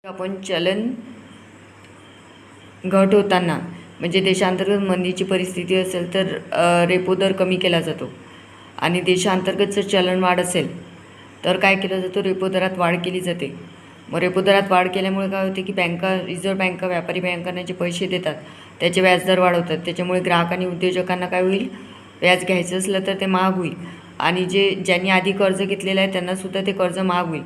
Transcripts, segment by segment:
आपण चलन घट होताना म्हणजे देशांतर्गत मंदीची परिस्थिती असेल तर रेपो दर कमी केला जातो आणि देशांतर्गत जर चलन वाढ असेल तर काय केलं जातं, रेपो दरात वाढ केली जाते. मग रेपो दरात वाढ केल्यामुळे काय होते की रिझर्व्ह बँका व्यापारी बँकांना जे पैसे देतात त्याचे व्याजदर वाढवतात. त्याच्यामुळे ग्राहक आणि उद्योजकांना काय होईल, व्याज घ्यायचं असलं तर ते महाग होईल आणि ज्यांनी आधी कर्ज घेतलेलं आहे त्यांनासुद्धा ते कर्ज महाग होईल,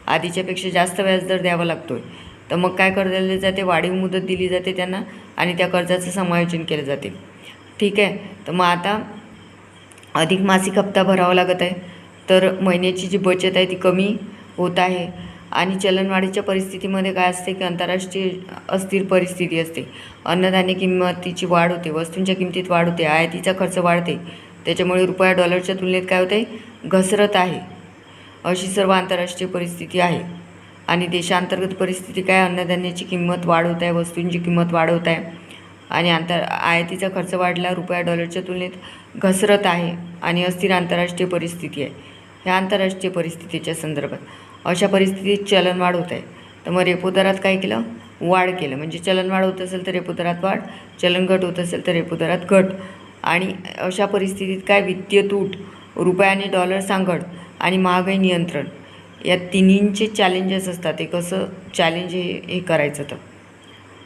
आधीच्यापेक्षा जास्त व्याजदर द्यावा लागतो आहे. तर मग काय केले जाते, वाढीव मुदत दिली जाते त्यांना आणि त्या कर्जाचं समायोजन केलं जाते. ठीक आहे. तर मग आता अधिक मासिक हप्ता भरावा लागत आहे, तर महिन्याची जी बचत आहे ती कमी होत आहे. आणि चलनवाढीच्या परिस्थितीमध्ये काय असते की आंतरराष्ट्रीय अस्थिर परिस्थिती असते, अन्नधान्य किंमतीची वाढ होते, वस्तूंच्या किमतीत वाढ होते, आयातीचा खर्च वाढते, त्याच्यामुळे रुपया डॉलरच्या तुलनेत काय होते, घसरत आहे. अशी सर्व आंतरराष्ट्रीय परिस्थिती आहे. आणि देशांतर्गत परिस्थिती काय, अन्नधान्याची किंमत वाढवत आहे, वस्तूंची किंमत वाढवत आहे आणि आयातीचा खर्च वाढला, रुपया डॉलरच्या तुलनेत घसरत आहे आणि अस्थिर आंतरराष्ट्रीय परिस्थिती आहे. ह्या आंतरराष्ट्रीय परिस्थितीच्या संदर्भात अशा परिस्थितीत चलनवाढ होत आहे. तर मग रेपो दरात काय केलं, वाढ केलं. म्हणजे चलनवाढ होत असेल तर रेपो दरात वाढ, चलन घट होत असेल तर रेपो दरात घट. आणि अशा परिस्थितीत काय, वित्तीय तूट, रुपया आणि डॉलर सांगड आणि महागाई नियंत्रण या तिन्हींचे चॅलेंजेस असतात. ते कसं चॅलेंज हे करायचं, तर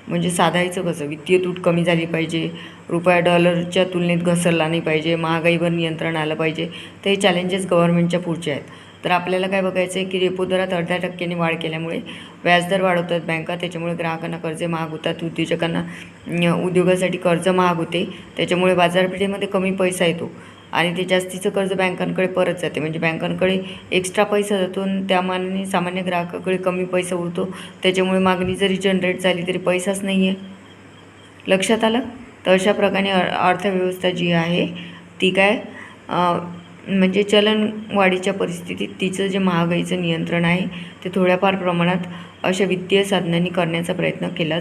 म्हणजे साधायचं कसं, वित्तीय तूट कमी झाली पाहिजे, रुपया डॉलरच्या तुलनेत घसरला नाही पाहिजे, महागाईवर नियंत्रण आलं पाहिजे. तर हे चॅलेंजेस गव्हर्नमेंटच्या पुढचे आहेत. तर आपल्याला काय बघायचं आहे की रेपो दरात 0.5% वाढ केल्यामुळे व्याजदर वाढवतात बँका, त्याच्यामुळे ग्राहकांना कर्जे महाग होतात, उद्योगासाठी कर्ज महाग होते, त्याच्यामुळे बाजारपेठेमध्ये कमी पैसा येतो आणि ते जास्तीचं कर्ज बँकांकडे परत जाते. म्हणजे बँकांकडे एक्स्ट्रा पैसा जातो आणि त्यामानाने सामान्य ग्राहकाकडे कमी पैसा उरतो, त्याच्यामुळे मागणी जरी जनरेट झाली तरी पैसाच नाही आहे. लक्षात आलं. तर अशा प्रकारे अर्थव्यवस्था जी आहे ती काय म्हणजे चलनवाढीच्या परिस्थितीत तिचं जे महागाईचं नियंत्रण आहे ते थोड्याफार प्रमाणात अशा वित्तीय साधनांनी करण्याचा प्रयत्न केला